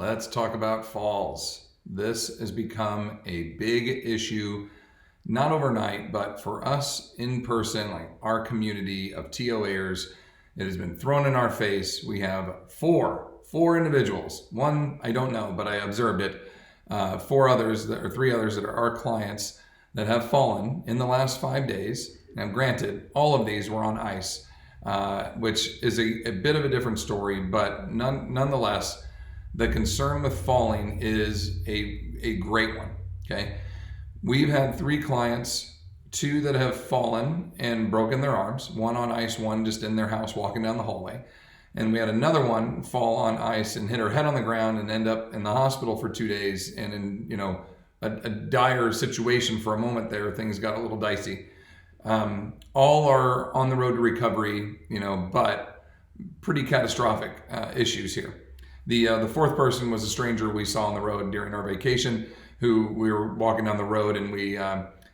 Let's talk about falls. This has become a big issue, not overnight, but for us in person, like our community of TOAers, it has been thrown in our face. We have four individuals. One, I don't know, but I observed it. Three others that are our clients that have fallen in the last 5 days. Now, granted, all of these were on ice, which is a bit of a different story, but nonetheless, the concern with falling is a great one, okay? We've had 3 clients, 2 that have fallen and broken their arms, one on ice, one just in their house walking down the hallway. And we had another one fall on ice and hit her head on the ground and end up in the hospital for 2 days and in, a dire situation for a moment there. Things got a little dicey. All are on the road to recovery, but pretty catastrophic issues here. The fourth person was a stranger we saw on the road during our vacation, who we were walking down the road and we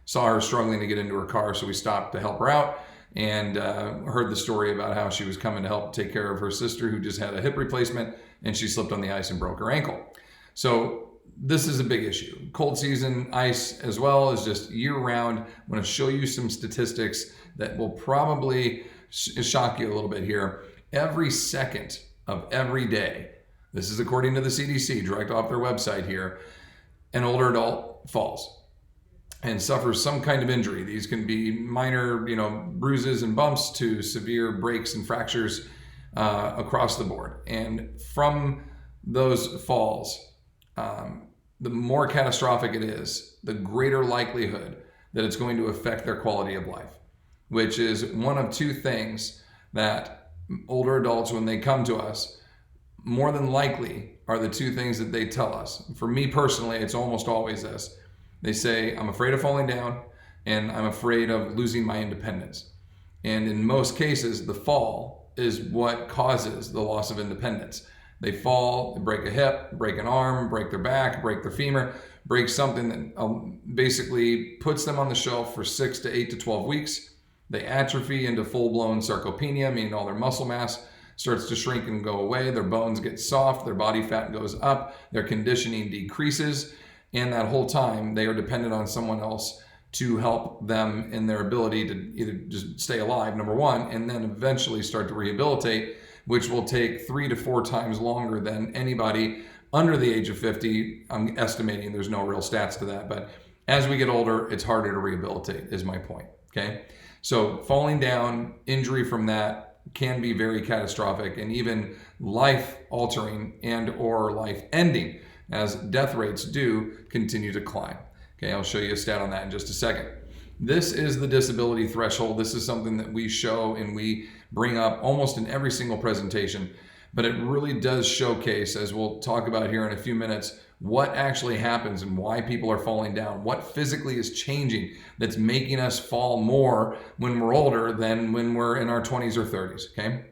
saw her struggling to get into her car, so we stopped to help her out and heard the story about how she was coming to help take care of her sister who just had a hip replacement and she slipped on the ice and broke her ankle. So this is a big issue. Cold season ice as well is just year round. I'm going to show you some statistics that will probably shock you a little bit here. Every second of every day, this is according to the CDC, direct off their website here, an older adult falls and suffers some kind of injury. These can be minor, bruises and bumps to severe breaks and fractures across the board. And from those falls, the more catastrophic it is, the greater likelihood that it's going to affect their quality of life, which is one of 2 things that older adults, when they come to us, more than likely are the 2 things that they tell us. For me personally, it's almost always this. They say, I'm afraid of falling down and I'm afraid of losing my independence. And in most cases, the fall is what causes the loss of independence. They fall, they break a hip, break an arm, break their back, break their femur, break something that basically puts them on the shelf for 6 to 8 to 12 weeks. They atrophy into full-blown sarcopenia, meaning all their muscle mass starts to shrink and go away. Their bones get soft, their body fat goes up, their conditioning decreases, and that whole time they are dependent on someone else to help them in their ability to either just stay alive, number one, and then eventually start to rehabilitate, which will take 3 to 4 times longer than anybody under the age of 50. I'm estimating, there's no real stats to that, but as we get older, it's harder to rehabilitate, is my point, okay? So falling down, injury from that can be very catastrophic and even life-altering and or life-ending, as death rates do continue to climb. Okay, I'll show you a stat on that in just a second. This is the disability threshold. This is something that we show and we bring up almost in every single presentation, but it really does showcase, as we'll talk about here in a few minutes, what actually happens and why people are falling down, what physically is changing that's making us fall more when we're older than when we're in our 20s or 30s, okay?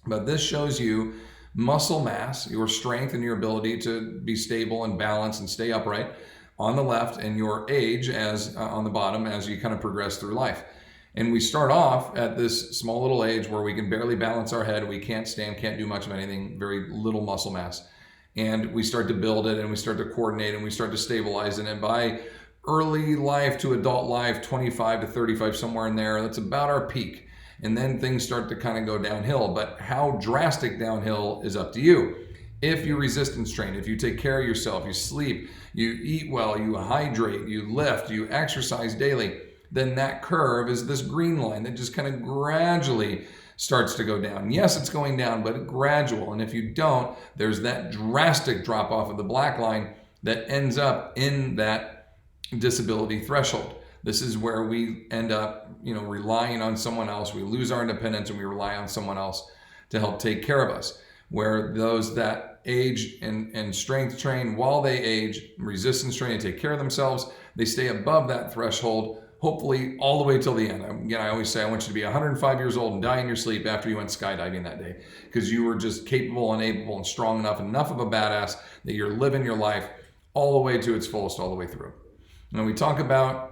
But this shows you muscle mass, your strength and your ability to be stable and balanced and stay upright on the left, and your age as on the bottom as you kind of progress through life. And we start off at this small little age where we can barely balance our head, we can't stand, can't do much of anything, very little muscle mass. And we start to build it and we start to coordinate and we start to stabilize it. And by early life to adult life, 25 to 35, somewhere in there, that's about our peak. And then things start to kind of go downhill. But how drastic downhill is up to you. If you resistance train, if you take care of yourself, you sleep, you eat well, you hydrate, you lift, you exercise daily, then that curve is this green line that just kind of gradually starts to go down. Yes, it's going down, but gradual. And if you don't, there's that drastic drop off of the black line that ends up in that disability threshold. This is where we end up, relying on someone else. We lose our independence and we rely on someone else to help take care of us. Where those that age and strength train while they age, resistance train and take care of themselves, they stay above that threshold, hopefully all the way till the end. Again, I always say I want you to be 105 years old and die in your sleep after you went skydiving that day, because you were just capable and able and strong enough of a badass that you're living your life all the way to its fullest, all the way through. When we talk about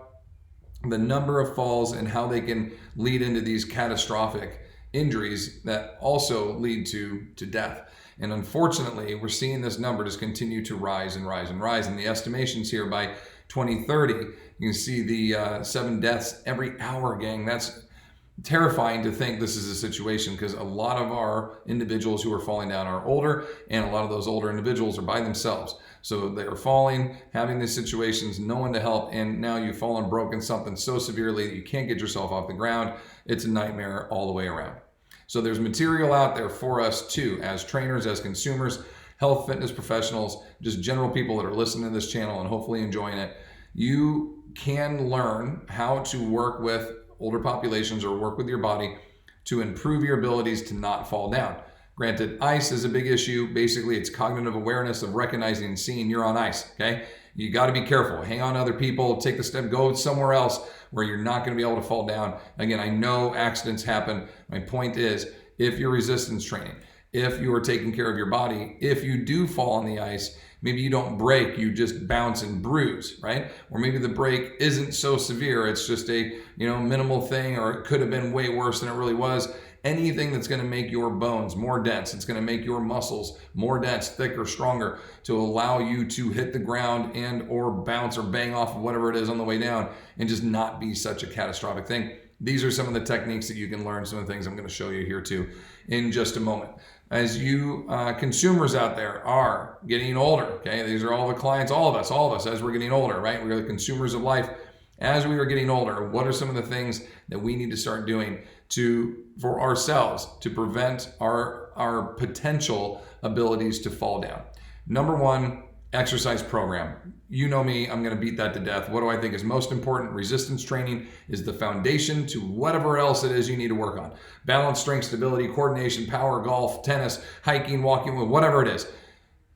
the number of falls and how they can lead into these catastrophic injuries that also lead to death. And unfortunately, we're seeing this number just continue to rise and rise and rise. And the estimations here by 2030, you can see the 7 deaths every hour, gang. That's terrifying to think this is a situation, because a lot of our individuals who are falling down are older, and a lot of those older individuals are by themselves. So they are falling, having these situations, no one to help, and now you've fallen, broken something so severely that you can't get yourself off the ground. It's a nightmare all the way around. So there's material out there for us too, as trainers, as consumers, health fitness professionals, just general people that are listening to this channel and hopefully enjoying it. You can learn how to work with older populations or work with your body to improve your abilities to not fall down. Granted, ice is a big issue. Basically, it's cognitive awareness of recognizing and seeing you're on ice, okay? You got to be careful. Hang on to other people, take the step, go somewhere else where you're not going to be able to fall down. Again, I know accidents happen. My point is, if you're resistance training, if you are taking care of your body, if you do fall on the ice, maybe you don't break, you just bounce and bruise, right? Or maybe the break isn't so severe, it's just a minimal thing, or it could have been way worse than it really was. Anything that's going to make your bones more dense, it's going to make your muscles more dense, thicker, stronger, to allow you to hit the ground and or bounce or bang off of whatever it is on the way down and just not be such a catastrophic thing. These are some of the techniques that you can learn, some of the things I'm going to show you here too in just a moment. As you consumers out there are getting older, okay, these are all the clients, all of us, as we're getting older, right? We're the consumers of life. As we are getting older, what are some of the things that we need to start doing for ourselves to prevent our potential abilities to fall down? Number one, exercise program. You know me, I'm going to beat that to death. What do I think is most important? Resistance training is the foundation to whatever else it is you need to work on. Balance, strength, stability, coordination, power, golf, tennis, hiking, walking, whatever it is.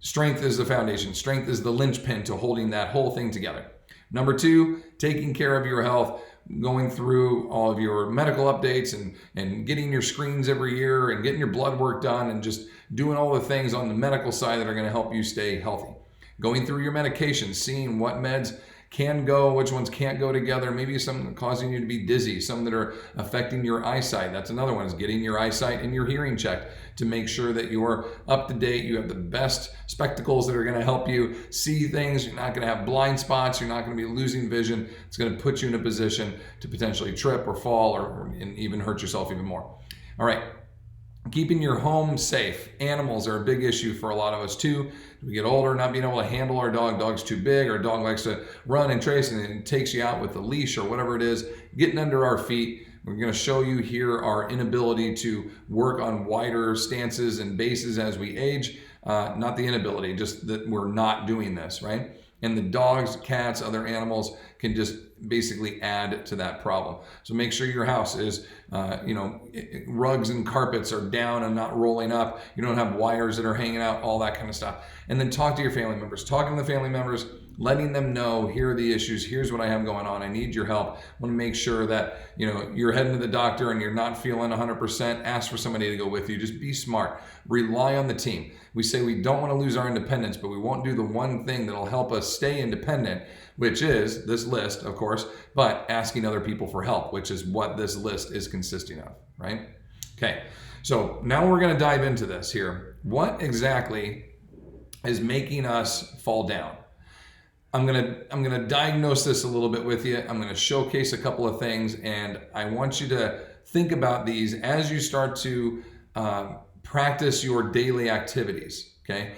Strength is the foundation. Strength is the linchpin to holding that whole thing together. Number two, taking care of your health, going through all of your medical updates and getting your screens every year and getting your blood work done and just doing all the things on the medical side that are going to help you stay healthy. Going through your medications, seeing what meds can go, which ones can't go together. Maybe some causing you to be dizzy, some that are affecting your eyesight. That's another one, is getting your eyesight and your hearing checked to make sure that you're up to date. You have the best spectacles that are going to help you see things. You're not going to have blind spots. You're not going to be losing vision. It's going to put you in a position to potentially trip or fall and even hurt yourself even more. All right. Keeping your home safe. Animals are a big issue for a lot of us too. We get older, not being able to handle our dog. Dog's too big. Our dog likes to run and trace and it takes you out with a leash or whatever it is. Getting under our feet. We're going to show you here our inability to work on wider stances and bases as we age. Not the inability, just that we're not doing this, right? And the dogs, cats, other animals can just basically add to that problem. So make sure your house is, rugs and carpets are down and not rolling up. You don't have wires that are hanging out, all that kind of stuff. And then talk to your family members. Talking to the family members, letting them know, here are the issues, here's what I have going on, I need your help. I want to make sure that you're heading to the doctor and you're not feeling 100%, ask for somebody to go with you. Just be smart. Rely on the team. We say we don't want to lose our independence, but we won't do the one thing that'll help us stay independent, which is this list, of course, but asking other people for help, which is what this list is consisting of, right? Okay, so now we're going to dive into this here. What exactly is making us fall down? I'm gonna diagnose this a little bit with you. I'm gonna showcase a couple of things, and I want you to think about these as you start to practice your daily activities, okay?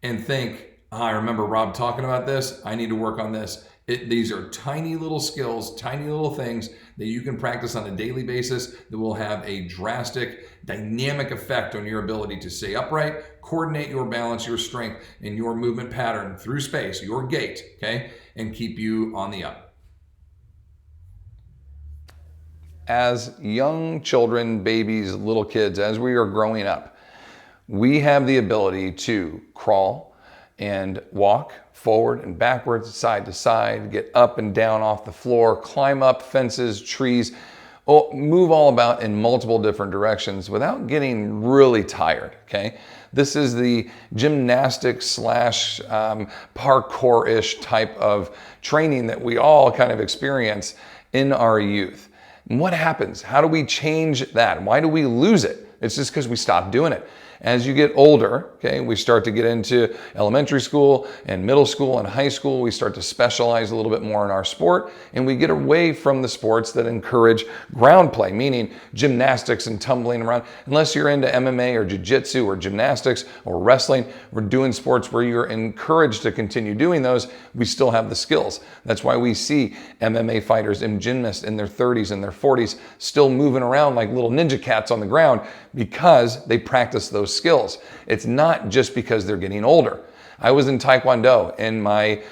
And think, I remember Rob talking about this. I need to work on this. These are tiny little skills, tiny little things that you can practice on a daily basis that will have a drastic, dynamic effect on your ability to stay upright, coordinate your balance, your strength, and your movement pattern through space, your gait, okay? And keep you on the up. As young children, babies, little kids, as we are growing up, we have the ability to crawl and walk forward and backwards, side to side, get up and down off the floor, climb up fences, trees, move all about in multiple different directions without getting really tired, okay? This is the gymnastics slash parkour-ish type of training that we all kind of experience in our youth. And what happens? How do we change that? Why do we lose it? It's just because we stopped doing it. As you get older, okay, we start to get into elementary school and middle school and high school. We start to specialize a little bit more in our sport, and we get away from the sports that encourage ground play, meaning gymnastics and tumbling around. Unless you're into MMA or jiu-jitsu or gymnastics or wrestling, we're doing sports where you're encouraged to continue doing those. We still have the skills. That's why we see MMA fighters and gymnasts in their 30s and their 40s still moving around like little ninja cats on the ground, because they practice those skills. It's not just because they're getting older. I was in Taekwondo in my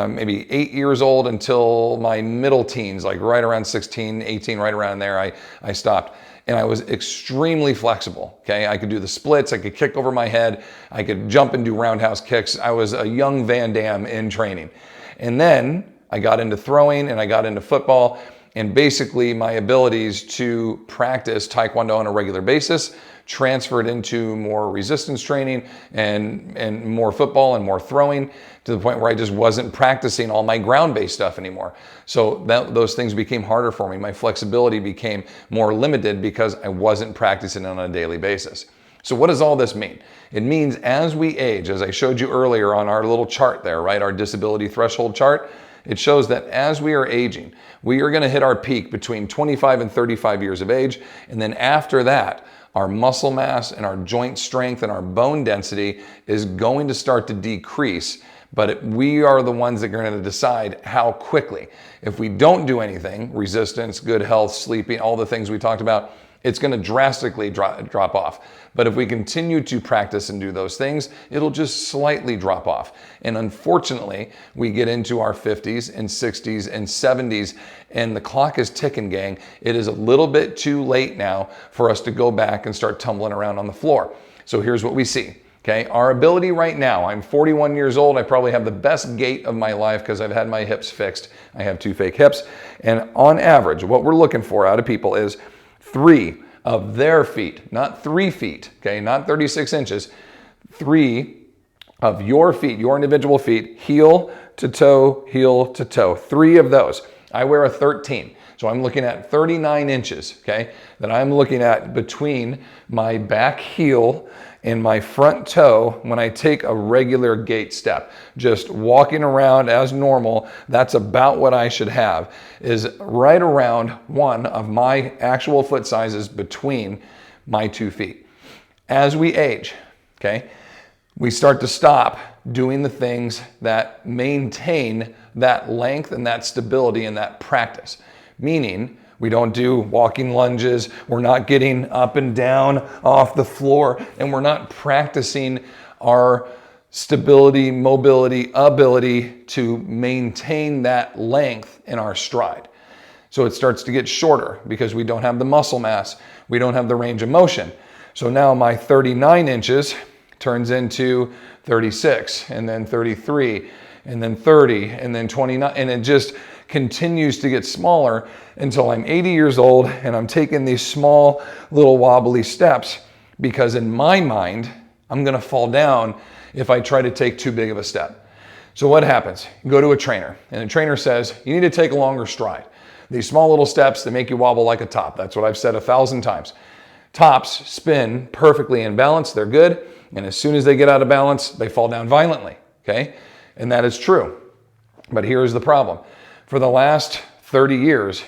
maybe 8 years old until my middle teens, like right around 16, 18, right around there, I stopped. And I was extremely flexible, okay? I could do the splits, I could kick over my head, I could jump and do roundhouse kicks. I was a young Van Damme in training. And then I got into throwing and I got into football, and basically my abilities to practice Taekwondo on a regular basis transferred into more resistance training and more football and more throwing, to the point where I just wasn't practicing all my ground-based stuff anymore. So those things became harder for me. My flexibility became more limited because I wasn't practicing on a daily basis. So what does all this mean? It means as we age, as I showed you earlier on our little chart there, right, our disability threshold chart, it shows that as we are aging, we are going to hit our peak between 25 and 35 years of age. And then after that, our muscle mass and our joint strength and our bone density is going to start to decrease. But we are the ones that are going to decide how quickly. If we don't do anything, resistance, good health, sleeping, all the things we talked about, it's going to drastically drop off. But if we continue to practice and do those things, it'll just slightly drop off. And unfortunately, we get into our 50s and 60s and 70s, and the clock is ticking, gang. It is a little bit too late now for us to go back and start tumbling around on the floor. So here's what we see. Okay, our ability right now, I'm 41 years old. I probably have the best gait of my life because I've had my hips fixed. I have 2 fake hips. And on average, what we're looking for out of people is 3 of their feet, not 3 feet, okay, not 36 inches, 3 of your feet, your individual feet, heel to toe, heel to toe, 3 of those. I wear a 13, so I'm looking at 39 inches, okay, that I'm looking at between my back heel and my front toe when I take a regular gait step. Just walking around as normal, that's about what I should have, is right around 1 of my actual foot sizes between my 2 feet. As we age, okay, we start to stop doing the things that maintain that length and that stability and that practice. Meaning, we don't do walking lunges, we're not getting up and down off the floor, and we're not practicing our stability, mobility, ability to maintain that length in our stride. So it starts to get shorter because we don't have the muscle mass, we don't have the range of motion. So now my 39 inches turns into 36, and then 33, and then 30, and then 29, and it just continues to get smaller until I'm 80 years old and I'm taking these small little wobbly steps, because in my mind, I'm gonna fall down if I try to take too big of a step. So what happens? You go to a trainer, and the trainer says, you need to take a longer stride. These small little steps that make you wobble like a top. That's what I've said 1,000 times. Tops spin perfectly in balance, they're good, and as soon as they get out of balance, they fall down violently, okay? And that is true. But here's the problem. For the last 30 years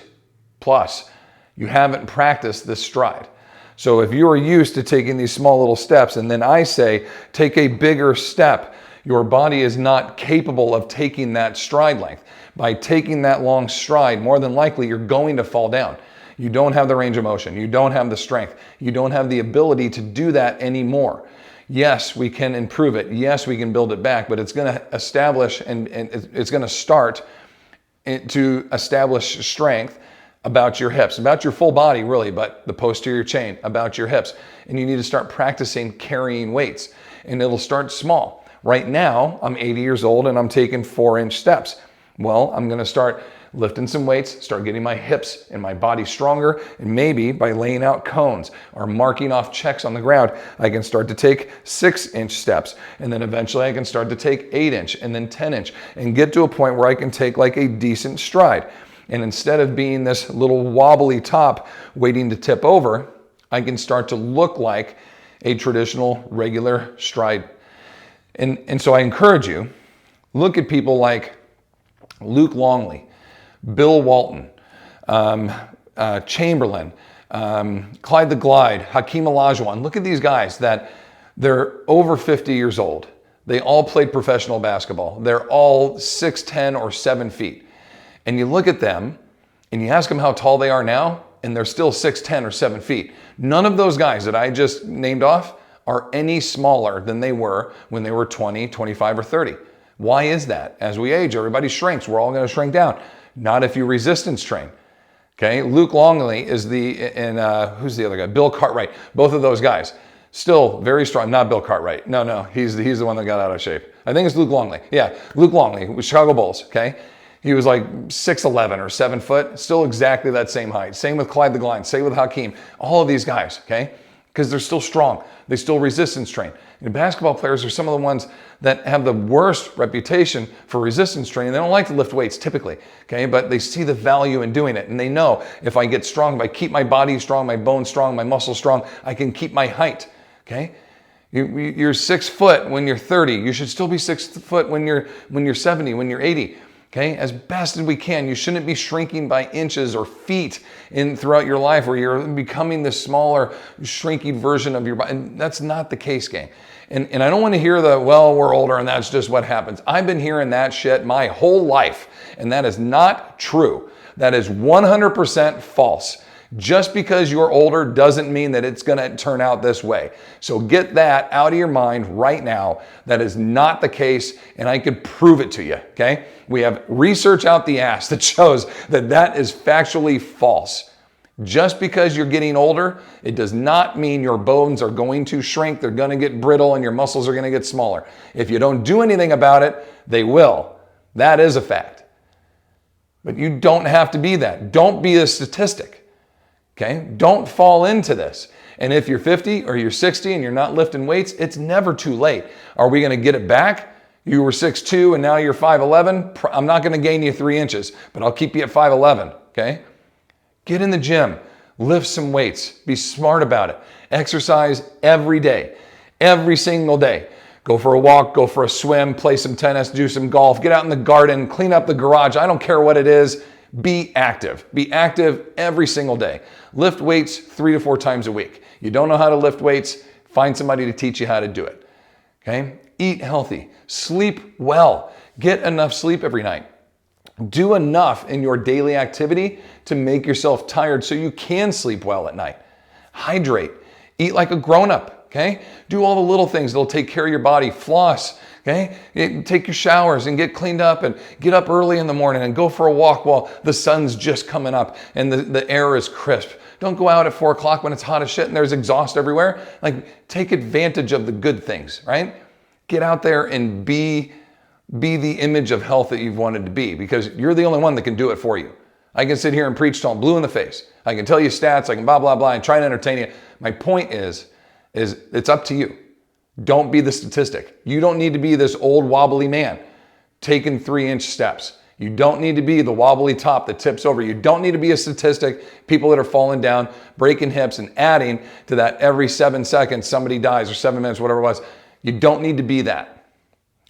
plus, you haven't practiced this stride. So if you are used to taking these small little steps, and then I say, take a bigger step, your body is not capable of taking that stride length. By taking that long stride, more than likely, you're going to fall down. You don't have the range of motion. You don't have the strength. You don't have the ability to do that anymore. Yes, we can improve it. Yes, we can build it back, but it's going to establish and it's going to start to establish strength about your hips, about your full body really, but the posterior chain, about your hips. And you need to start practicing carrying weights, and it'll start small. Right now, I'm 80 years old and I'm taking 4-inch steps. Well, I'm going to start lifting some weights, start getting my hips and my body stronger, and maybe by laying out cones or marking off checks on the ground, I can start to take 6-inch steps, and then eventually I can start to take 8-inch and then 10-inch and get to a point where I can take like a decent stride. And instead of being this little wobbly top waiting to tip over, I can start to look like a traditional, regular stride. And so I encourage you, look at people like Luke Longley, Bill Walton, Chamberlain, Clyde the Glide, Hakeem Olajuwon. Look at these guys that they're over 50 years old. They all played professional basketball. They're all 6'10" or 7 feet. And you look at them and you ask them how tall they are now, and they're still 6'10" or 7 feet. None of those guys that I just named off are any smaller than they were when they were 20, 25, or 30. Why is that? As we age, everybody shrinks. We're all going to shrink down. Not if you resistance train. Okay, Luke Longley is who's the other guy? Bill Cartwright. Both of those guys. Still very strong. Not Bill Cartwright. No, he's the one that got out of shape. I think it's Luke Longley. Yeah, Luke Longley with Chicago Bulls. Okay, he was like 6'11" or 7 foot. Still exactly that same height. Same with Clyde the Glide. Same with Hakeem. All of these guys. Okay, because they're still strong. They still resistance train. And basketball players are some of the ones that have the worst reputation for resistance training. They don't like to lift weights typically, okay? But they see the value in doing it. And they know if I get strong, if I keep my body strong, my bones strong, my muscles strong, I can keep my height, okay? You're 6 foot when you're 30. You should still be 6 foot when you're 70, when you're 80. Okay, as best as we can. You shouldn't be shrinking by inches or feet throughout your life where you're becoming this smaller, shrinking version of your body. And that's not the case, gang. And I don't want to hear well, we're older and that's just what happens. I've been hearing that shit my whole life, and that is not true. That is 100% false. Just because you're older doesn't mean that it's going to turn out this way. So get that out of your mind right now. That is not the case, and I could prove it to you, okay? We have research out the ass that shows that that is factually false. Just because you're getting older, it does not mean your bones are going to shrink, they're going to get brittle, and your muscles are going to get smaller. If you don't do anything about it, they will. That is a fact. But you don't have to be that. Don't be a statistic. Okay, don't fall into this. And if you're 50 or you're 60 and you're not lifting weights, it's never too late. Are we going to get it back? You were 6'2" and now you're 5'11". I'm not going to gain you 3 inches, but I'll keep you at 5'11", okay? Get in the gym, lift some weights, be smart about it. Exercise every day, every single day. Go for a walk, go for a swim, play some tennis, do some golf, get out in the garden, clean up the garage. I don't care what it is. Be active. Be active every single day. Lift weights 3 to 4 times a week. You don't know how to lift weights, find somebody to teach you how to do it. Okay? Eat healthy. Sleep well. Get enough sleep every night. Do enough in your daily activity to make yourself tired so you can sleep well at night. Hydrate. Eat like a grown-up. Okay? Do all the little things that'll take care of your body. Floss. Okay? Take your showers and get cleaned up and get up early in the morning and go for a walk while the sun's just coming up and the air is crisp. Don't go out at 4 o'clock when it's hot as shit and there's exhaust everywhere. Like, take advantage of the good things, right? Get out there and be the image of health that you've wanted to be, because you're the only one that can do it for you. I can sit here and preach till I'm blue in the face. I can tell you stats, I can blah, blah, blah, and try to entertain you. My point is it's up to you. Don't be the statistic. You don't need to be this old wobbly man taking 3-inch steps. You don't need to be the wobbly top that tips over. You don't need to be a statistic, people that are falling down, breaking hips, and adding to that every 7 seconds somebody dies, or 7 minutes, whatever it was. You don't need to be that.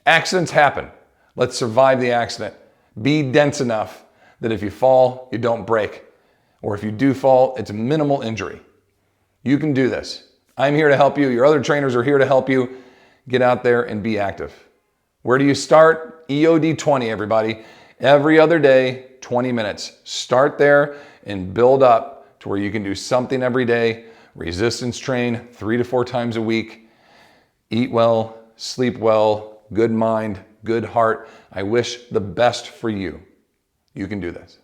Accidents happen. Let's survive the accident. Be dense enough that if you fall, you don't break. Or if you do fall, it's a minimal injury. You can do this. I'm here to help you. Your other trainers are here to help you. Get out there and be active. Where do you start? EOD 20, everybody. Every other day, 20 minutes. Start there and build up to where you can do something every day. Resistance train 3 to 4 times a week. Eat well, sleep well, good mind, good heart. I wish the best for you. You can do this.